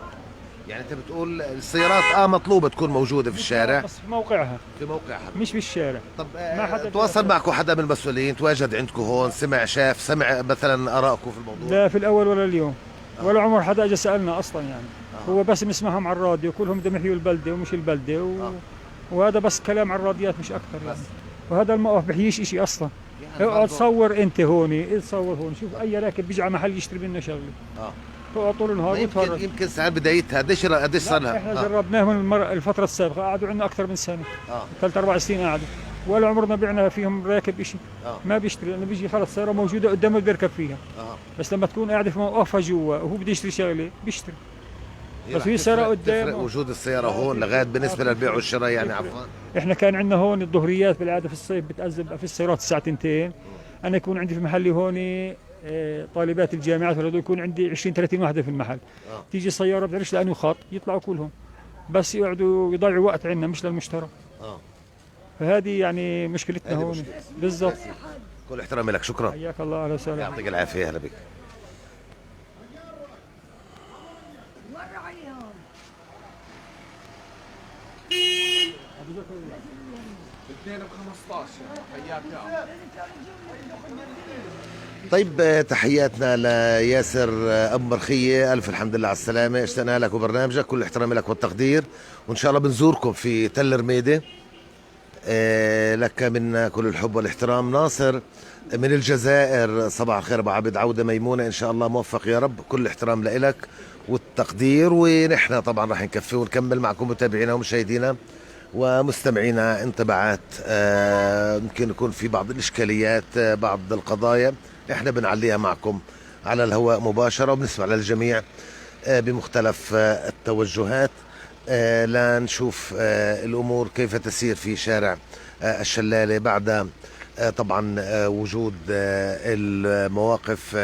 يعني انت بتقول السيارات مطلوبه تكون موجوده في الشارع بس في موقعها مش في الشارع. طب ما حدا تواصل معكم، حدا من المسؤولين تواجد عندكم هون، سمع مثلا ارائكم في الموضوع؟ لا، في الاول ولا اليوم ولا عمر حدا اجى سالنا اصلا يعني. هو بس بنسمعهم على الراديو كلهم بدهم يحيوا البلده ومش البلده وهذا بس كلام على الراديات مش اكثر يعني. وهذا الموقف بحييش شيء اصلا. اقعد صور انت هون، تصور هون، شوف اي راكب بيجي على محل يشتري منه شغله. تقعد طول النهار وتفرج. يمكن ساعات بدايتها قديش صار لها؟ احنا جربناهم الفتره السابقه، قعدوا عندنا اكثر من سنه. 3-4 سنين قعدوا، ولا عمرنا بعنا فيهم راكب شيء. ما بيشتري، لانه بيجي خلص السياره موجوده قدامه بيركب فيها. بس لما تكون قاعده في موقفها جوا وهو بده يشتري شغله بيشتري. بس في سياره قدام. وجود السياره هون لغايه بالنسبه للبيع والشراء يعني عفوا. احنا كان عندنا هون الظهريات بالعاده في الصيف بتأذب في السيارات الساعه 2. انا يكون عندي في محلي هون طالبات الجامعات ولا يكون عندي 20-30 واحده في المحل. تيجي سياره بتعرفش لانه خط يطلعوا كلهم، بس يقعدوا يضيعوا وقت عندنا مش للمشترى. فهذه يعني مشكلتنا هون بالضبط. كل احترامي لك، شكرا. حياك الله، اهلا وسهلا. يعطيك العافيه، اهلا بك. طيب تحياتنا لياسر ابو مرخيه، الف الحمد لله على السلامه. اشتقنا لك وبرنامجك، كل احترامي لك والتقدير، وان شاء الله بنزوركم في تل رميده. لك منا كل الحب والاحترام. ناصر من الجزائر، صباح الخير ابو عبد، عوده ميمونه ان شاء الله، موفق يا رب. كل الاحترام لك والتقدير، ونحن طبعا راح نكفي ونكمل معكم متابعينا ومشاهدينا ومستمعينا انطباعات. يمكن يكون في بعض الاشكاليات، بعض القضايا احنا بنعليها معكم على الهواء مباشرة، وبنسمع للجميع بمختلف التوجهات لنشوف الأمور كيف تسير في شارع الشلالة بعد طبعا وجود المواقف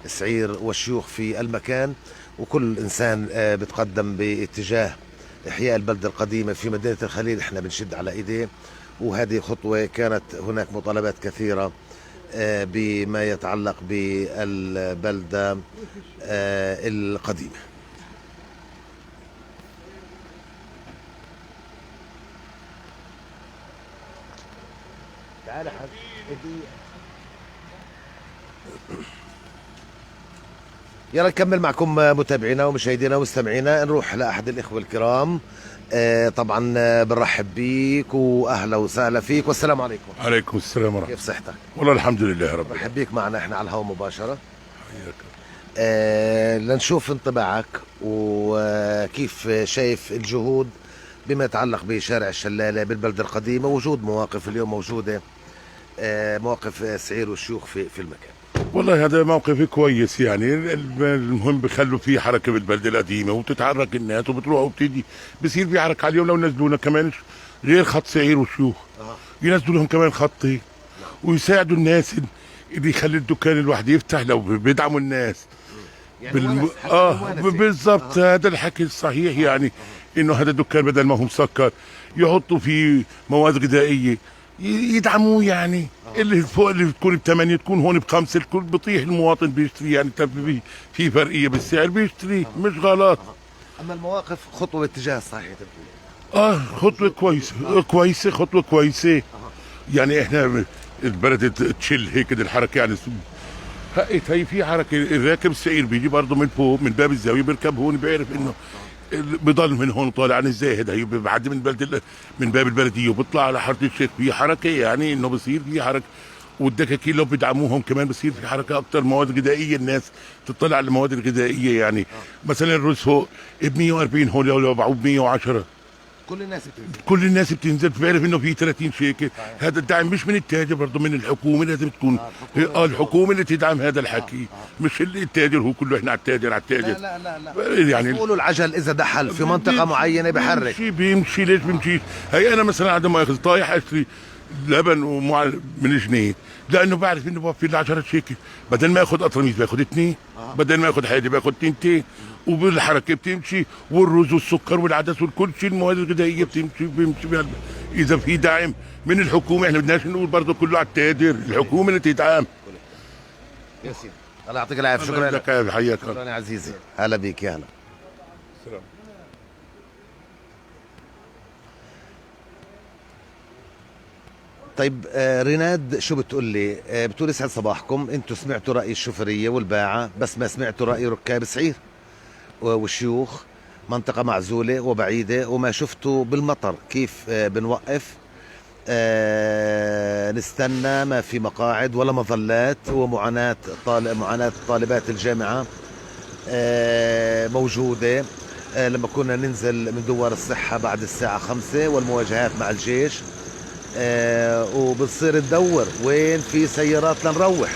السعير والشيوخ في المكان، وكل إنسان بتقدم باتجاه إحياء البلدة القديمة في مدينة الخليل. احنا بنشد على إيديه، وهذه خطوة كانت هناك مطالبات كثيرة بما يتعلق بالبلدة القديمة. تعال يلا نكمل معكم متابعينا ومشاهدينا ومستمعينا. نروح لأحد الإخوة الكرام. طبعا بنرحب بيك واهلا وسهلا فيك، والسلام عليكم. عليكم السلام ورحمة كيف صحتك؟ والله الحمد لله رب برحب بيك معنا احنا على الهواء مباشرة. حياك. لنشوف انطباعك وكيف شايف الجهود بما يتعلق بشارع الشلالة بالبلدة القديمة، وجود مواقف اليوم موجودة، مواقف سعير والشيوخ في المكان. والله هذا موقف كويس، يعني المهم بخلوا فيه حركة بالبلدة القديمة وتتحرك الناس وبتروح وبتيجي، بصير في حركة. اليوم لو نزلونا كمان غير خط سعير وشيوخ ينزلوا لهم كمان خطي ويساعدوا الناس اللي يخلي الدكان الواحد يفتح، لو بيدعموا الناس يعني بالضبط. هذا الحكي الصحيح، يعني انه هذا الدكان بدل ما هو مسكر يحطوا فيه مواد غذائيه يدعموه، يعني اللي فوق اللي بتكون ب8 تكون هون ب5، الكل بيطيح المواطن بيشتري، يعني في فرقيه بالسعر بيشتري، مش غلط. اما المواقف خطوه باتجاه الصحيح تبقى. خطوه كويسه خطوه كويسه. يعني احنا البلد تشل هيك الحركه، يعني حقت هي في حركه. الراكب السعير بيجي برضه من فوق من باب الزاويه بيركب هون، بيعرف انه بضل من هون طالع عن الزاهد، هي بعدي من باب البلديه وبيطلع على حاره الشيخ. في حركه، يعني انه بصير في حركه، والدكاكين لو بيدعموهم كمان بصير في حركه اكثر. مواد غذائيه الناس تطلع على المواد الغذائيه، يعني مثلا الرز فوق ب 140 هون لو باعوه ب 110 كل الناس بتنزل بتعرف انه في 30 شيكل. هذا الدعم مش من التاجر، برضه من الحكومه لازم تكون. الحكومه اللي تدعم هذا الحكي، مش اللي التاجر هو كله احنا على التاجر لا يعني بيقولوا العجل اذا دحل في منطقه معينه بحرك. بيمشي ليش بيمشي؟ هي انا مثلا عندما ما اخذ طايح اشتري لبن من جنيه، لانه بعرف انه بوفي لي 10 شيكل، بدل ما اخذ قطرميز باخذ 2، بدل ما اخذ حاجه باخذ 2، وبالحركه بتمشي، والرز والسكر والعدس والكل شيء المواد الغذائيه بيمشي. اذا في دعم من الحكومه، احنا بدناش نقول برضه كله على التاجر، الحكومه اللي تدعم. يا سيدي الله يعطيك العافيه. شكرا لك، حياك. شكرا يا عزيزي، هلا بيك. يا هلا. سلام. طيب ريناد، شو بتقول لي؟ بتقول يسعد صباحكم، انتم سمعتوا راي الشوفريه والباعه بس ما سمعتوا راي ركاب سعير والشيوخ. منطقه معزوله وبعيده، وما شفتوا بالمطر كيف بنوقف نستنى، ما في مقاعد ولا مظلات، ومعاناه معاناه طالبات الجامعه موجوده. لما كنا ننزل من دوار الصحه بعد الساعه 5 والمواجهات مع الجيش، وبتصير تدور وين في سيارات لنروح.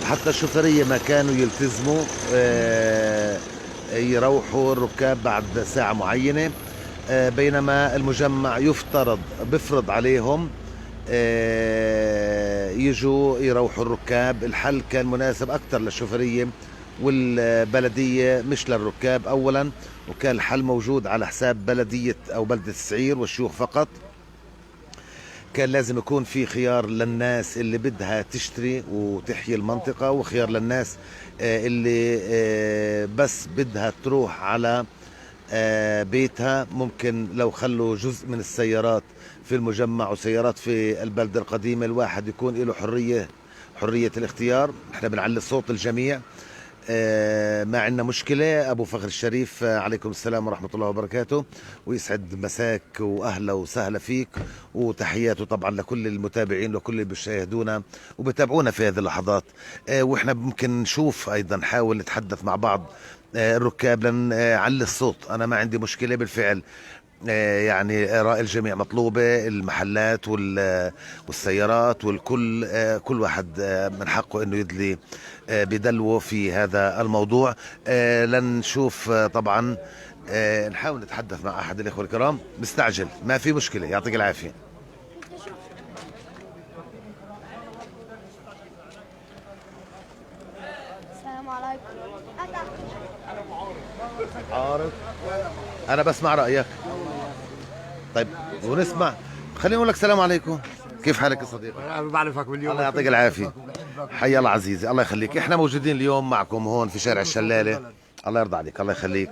وحتى الشوفرية ما كانوا يلتزموا يروحوا الركاب بعد ساعة معينة، بينما المجمع بفرض عليهم يجوا يروحوا الركاب. الحل كان مناسب أكثر للشوفرية والبلدية مش للركاب أولا، وكان الحل موجود على حساب بلدية أو بلدة السعير والشيوخ فقط. كان لازم يكون في خيار للناس اللي بدها تشتري وتحيي المنطقة، وخيار للناس اللي بس بدها تروح على بيتها. ممكن لو خلوا جزء من السيارات في المجمع وسيارات في البلدة القديمة، الواحد يكون له حرية الاختيار. احنا بنعلي صوت الجميع، ما عندنا مشكلة. أبو فخر الشريف، عليكم السلام ورحمة الله وبركاته، ويسعد مساك وأهلا وسهلا فيك، وتحياته طبعا لكل المتابعين وكل اللي بيشاهدونا وبتابعونا في هذه اللحظات. وإحنا ممكن نشوف أيضا، نحاول نتحدث مع بعض الركاب لنعلي الصوت. أنا ما عندي مشكلة بالفعل. يعني آراء الجميع مطلوبة، المحلات والسيارات والكل، كل واحد من حقه أنه يدلي بدلوه في هذا الموضوع. لن نشوف طبعا، نحاول نتحدث مع أحد الإخوة الكرام. مستعجل ما في مشكلة، يعطيك العافية. السلام عليكم. عارف أنا بسمع رأيك. طيب ونسمع، خليني أقول لك السلام عليكم، كيف حالك يا صديقي؟ أنا بعرفك باليوم. الله يعطيك العافية. حيا الله عزيزي، الله يخليك. احنا موجودين اليوم معكم هون في شارع الشلالة. الله يرضى عليك، الله يخليك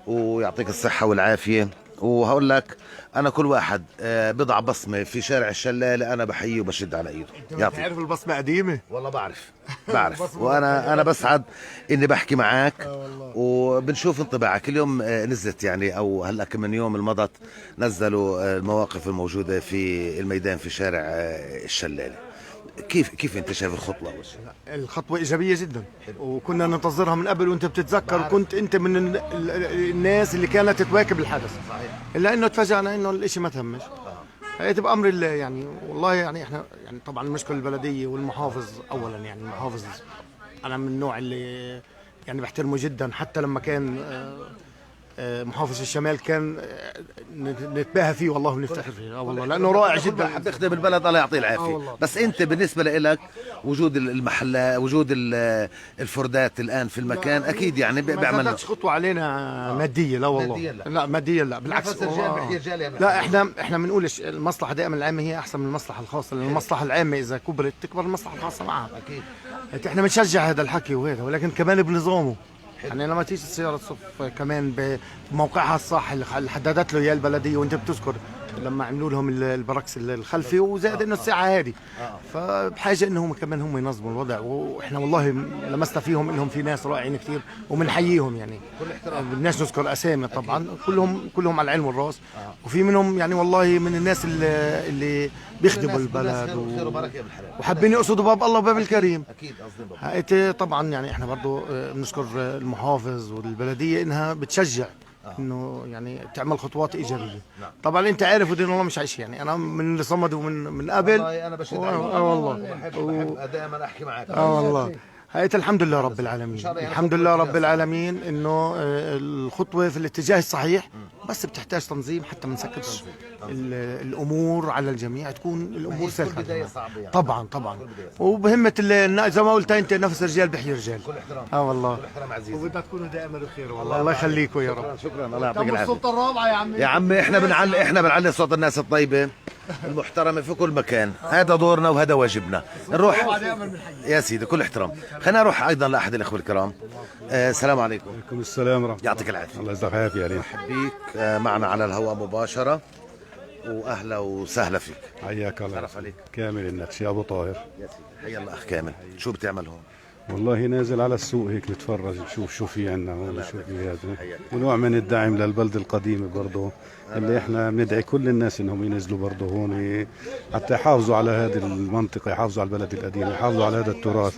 ويعطيك الصحة والعافية. وهقول لك أنا كل واحد بضع بصمة في شارع الشلالة أنا بحييه وبشد على إيده. يعطيك. تعرف البصمة قديمة؟ والله بعرف وأنا بسعد إني بحكي معك وبنشوف انطباعك. اليوم نزلت يعني، أو هلأ كم من يوم المضت نزلوا المواقف الموجودة في الميدان في شارع الشلالة. كيف انت شايف الخطوه اول شيء؟ الخطوه ايجابيه جدا، وكنا ننتظرها من قبل، وانت بتتذكر كنت انت من الناس اللي كانت تواكب الحدث. صحيح. الا انه تفاجئنا انه الاشي ما تهمش. هي تبقى امر الله يعني. والله يعني احنا يعني طبعا نشكر البلديه والمحافظ اولا. يعني المحافظ انا من النوع اللي يعني بحترمه جدا، حتى لما كان محافظ الشمال كان نتباهى فيه والله ونفتخر فيه. والله لانه رائع جدا، حب يخدم البلد، الله يعطيه العافيه. بس انت بالنسبه لك وجود المحلات، وجود الفردات الان في المكان اكيد يعني بيعمل. ما خطوه علينا ماديه. لا والله مادية لا ماديا لا، بالعكس. لا احنا بنقول المصلحه دائما العامه هي احسن من المصلحه الخاصه، لان المصلحه العامه اذا كبرت تكبر المصلحه الخاصه معها. اكيد احنا بنشجع هذا الحكي وهذا، ولكن كمان بنظامه. يعني لما تيجي السيارة تصف كمان بموقعها الصح اللي حددت له اياه البلدية، وانت بتذكر لما عملوا لهم البركس الخلفي، وزائد انه الساعة هذه، فبحاجة انهم كمان هم ينظموا الوضع. واحنا والله لمسنا فيهم انهم في ناس رائعين كثير وبنحييهم يعني. بدناش نذكر اسامي طبعا، كلهم على العين والراس. وفي منهم يعني والله من الناس اللي بيخدموا البلد وحابين يقصدوا باب الله وباب الكريم. اكيد طبعا يعني احنا برضه بنشكر المحافظ والبلديه انها بتشجع انه يعني تعمل خطوات ايجابيه. طبعا انت عارف ودين الله مش عايش يعني، انا من اللي صمدوا من قبل. والله انا بشد والله بحب دائما احكي معك. والله هاي الحمد لله رب العالمين. الحمد لله رب العالمين انه الخطوه في الاتجاه الصحيح، بس بتحتاج تنظيم حتى ما نسكتش الامور على الجميع، تكون الامور سهله. يعني. طبعا وبهمه زي ما قلت انت، نفس الرجال بيحيي الرجال. كل احترام. والله كل احترام عزيزي، وبدنا تكونوا دائما بخير. والله الله يخليكم يا رب. شكرا الله يعطيك العافيه. السلطه الرابعه يا عمي احنا بنعلي صوت الناس الطيبه المحترمه في كل مكان. هذا دورنا وهذا واجبنا. نروح يا سيدي، كل احترام. خلينا نروح ايضا لاحد الاخوه الكرام. السلام عليكم. وعليكم السلام ورحمه الله. يعطيك العافيه. الله يجزاك العافيه عليك. بيك معنا على الهواء مباشره، واهلا وسهلا فيك. حياك الله. تعرف عليك كامل النكشي ابو طاهر. يا سيدي حيا الله. اخ كامل، شو بتعمل هون؟ والله نازل على السوق هيك نتفرج نشوف شو في عندنا هون، شو في هذا، ونوع من الدعم للبلد القديمه برضه، اللي احنا بندعي كل الناس انهم ينزلوا برضه هون حتى يحافظوا على هذه المنطقه، يحافظوا على البلد القديم، يحافظوا على هذا التراث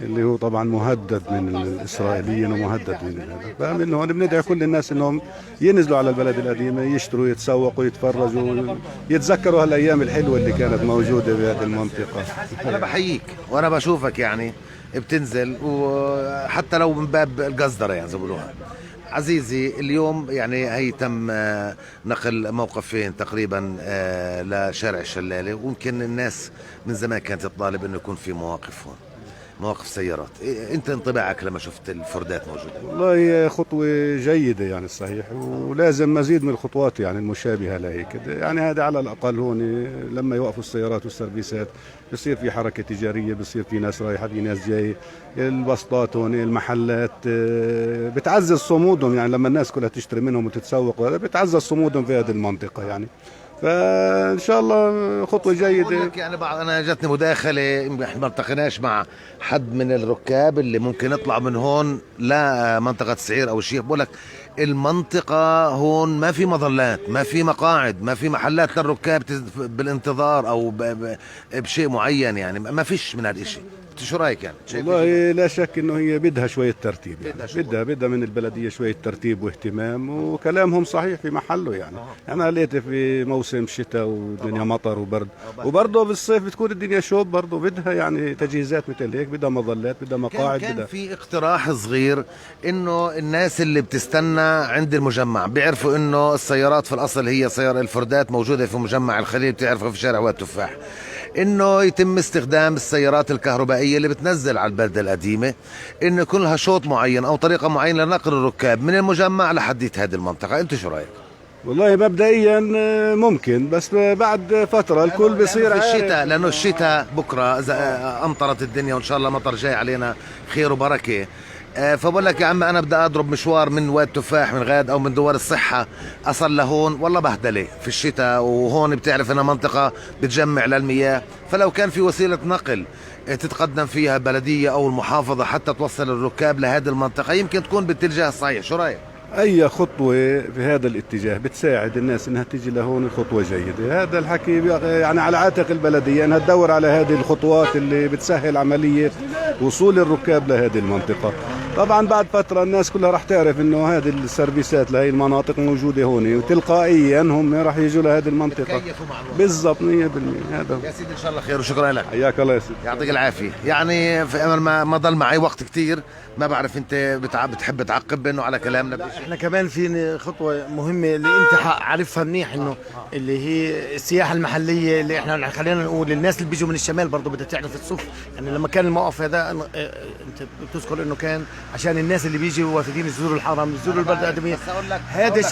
اللي هو طبعا مهدد من الاسرائيليين ومهدد من هذا. فمن هون بندعي كل الناس انهم ينزلوا على البلد القديمه، يشتروا، يتسوقوا، يتفرجوا، يتذكروا هالايام الحلوه اللي كانت موجوده بهذه المنطقه. انا بحييك وانا بشوفك يعني بتنزل، وحتى لو من باب القصدرة يعني زي ما بيقولوها. عزيزي اليوم يعني هي تم نقل موقفين تقريبا لشارع الشلالة، ويمكن الناس من زمان كانت تطالب انه يكون في مواقف هون، مواقف سيارات. انت انطباعك لما شفت الفردات موجودة؟ والله خطوة جيدة يعني الصحيح، ولازم مزيد من الخطوات يعني المشابهة لهيك. يعني هذا على الأقل هون لما يوقفوا السيارات والسرفيسات بصير في حركة تجارية، بصير في ناس رايحة، في ناس جاي، البسطات هون، المحلات بتعزز صمودهم. يعني لما الناس كلها تشتري منهم وتتسوق وهذا بتعزز صمودهم في هذه المنطقة يعني. فان شاء الله خطوه جيده. يعني انا جاتني مداخله، ما التقيناش مع حد من الركاب اللي ممكن يطلع من هون لمنطقه سعير او شيء، بقول لك المنطقه هون ما في مظلات، ما في مقاعد، ما في محلات للركاب بالانتظار او بشيء معين، يعني ما فيش من هالشيء. انت شو رايك يعني؟ والله لا شك انه هي بدها شويه ترتيب يعني بدها من البلديه شويه ترتيب واهتمام، وكلامهم صحيح في محله يعني. انا لقيت في موسم شتاء والدنيا مطر وبرد، وبرضه بالصيف بتكون الدنيا شوب، برضه بدها يعني تجهيزات مثل هيك، بدها مظلات، بدها مقاعد. كان في اقتراح صغير انه الناس اللي بتستنى عند المجمع بيعرفوا انه السيارات في الاصل هي سيارة الفردات موجودة في مجمع الخليل، بتعرفوا في شارع واد تفاح، انه يتم استخدام السيارات الكهربائية اللي بتنزل على البلدة القديمة، انه يكون لها شوط معين او طريقة معينة لنقل الركاب من المجمع لحديت هذه المنطقة. انت شو رايك؟ والله مبدئيا ممكن، بس بعد فترة الكل بيصير في الشتاء، لانه الشتاء بكرة اذا امطرت الدنيا وان شاء الله مطر جاي علينا خير وبركة، فبقول لك يا عم انا بدي اضرب مشوار من واد تفاح من غاد او من دوار الصحه اصل لهون، والله بهدله في الشتاء، وهون بتعرف انها منطقه بتجمع للمياه، فلو كان في وسيله نقل تتقدم فيها بلديه او المحافظه حتى توصل الركاب لهذه المنطقه يمكن تكون بالاتجاه الصحيح. شو رايك؟ أي خطوة في هذا الاتجاه بتساعد الناس إنها تيجي لهون خطوة جيدة. هذا الحكي يعني على عاتق البلدية إنها تدور على هذه الخطوات اللي بتسهل عملية وصول الركاب لهذه المنطقة. طبعا بعد فترة الناس كلها راح تعرف إنه هذه السيرفيسات لهي المناطق موجودة هون، وتلقائيا هم راح يجوا لهذه المنطقة. بالضبط 100%. هذا يا سيدي إن شاء الله خير وشكرا لك. حياك الله يا سيدي. يعطيك العافية. يعني في أمل ما ضل معي وقت كتير، ما بعرف أنت بتحب تعقب بأنه على كلامنا. احنا كمان في خطوه مهمه اللي انت عارفها منيح، انه اللي هي السياحه المحليه، اللي احنا خلينا نقول الناس اللي بيجوا من الشمال برضه بدها تعرف الصف. يعني لما كان الموقف هذا انت بتذكر انه كان عشان الناس اللي بيجوا وافدين يزوروا الحرم يزوروا البلده القديمه، هذا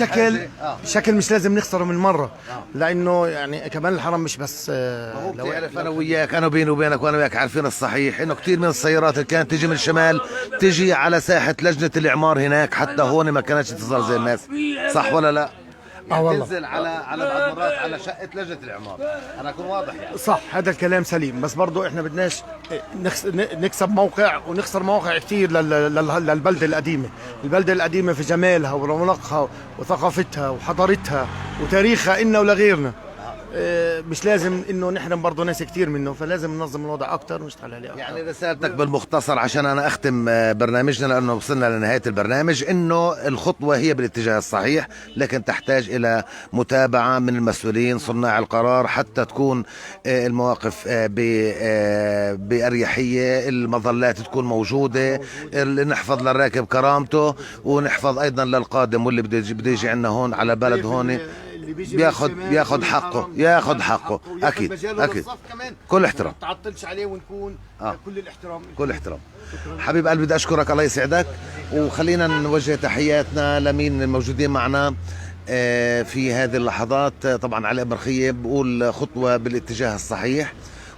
شكل مش لازم نخسره من مره، لانه يعني كمان الحرم مش بس لو تعرف انا وياك، انا بيني وبينك وانا وياك عارفين الصحيح انه كثير من السيارات اللي كانت تيجي من الشمال تيجي على ساحه لجنه الاعمار هناك، حتى هون ما كانتش تصل زي الناس، صح ولا لا؟ يعني تنزل على بعض مرات على شقه لجنه الاعمار، انا اكون واضح يعني. صح، هذا الكلام سليم، بس برضه احنا بدناش نكسب موقع ونخسر مواقع كثير للبلده القديمه. البلده القديمه في جمالها ورونقها وثقافتها وحضارتها وتاريخها إلنا ولغيرنا، مش لازم انه نحرم برضه ناس كتير منه، فلازم ننظم الوضع اكثر ونشتغل عليه أكتر. يعني رسالتك بالمختصر عشان انا اختم برنامجنا لانه وصلنا لنهايه البرنامج، انه الخطوه هي بالاتجاه الصحيح، لكن تحتاج الى متابعه من المسؤولين صناع القرار حتى تكون المواقف باريحيه، المظلات تكون موجوده، نحفظ للراكب كرامته، ونحفظ ايضا للقادم واللي بده يجي عندنا هون على بلد هون بياخذ حقه اكيد كل احترام، ما تعطلش عليه ونكون كل الاحترام. حبيب قلبي بدي اشكرك، الله يسعدك، وخلينا نوجه تحياتنا لمين الموجودين معنا في هذه اللحظات. طبعا علاء برخيه بقول خطوه بالاتجاه الصحيح،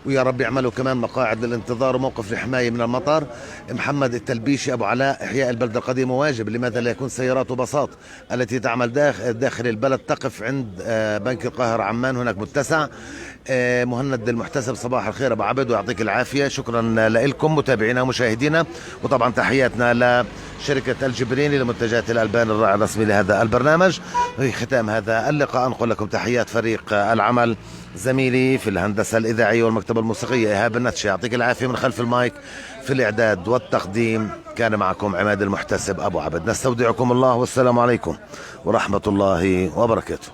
ويا رب يعملوا كمان مقاعد للانتظار وموقف للحماية من المطر. محمد التلبيشي أبو علاء، إحياء البلدة القديمة واجب، لماذا لا يكون سيارات وباصات التي تعمل داخل البلد تقف عند بنك القاهرة عمان، هناك متسع. مهند المحتسب، صباح الخير أبو عبد ويعطيك العافية، شكرا لكم متابعينا ومشاهدينا، وطبعا تحياتنا لشركة الجبريني لمنتجات الألبان الراعي الرسمي لهذا البرنامج. في ختام هذا اللقاء أنقل لكم تحيات فريق العمل، زميلي في الهندسة الإذاعية والمكتبة الموسيقية إيهاب النتشي، يعطيك العافية. من خلف المايك في الإعداد والتقديم كان معكم عماد المحتسب أبو عبد. نستودعكم الله والسلام عليكم ورحمة الله وبركاته.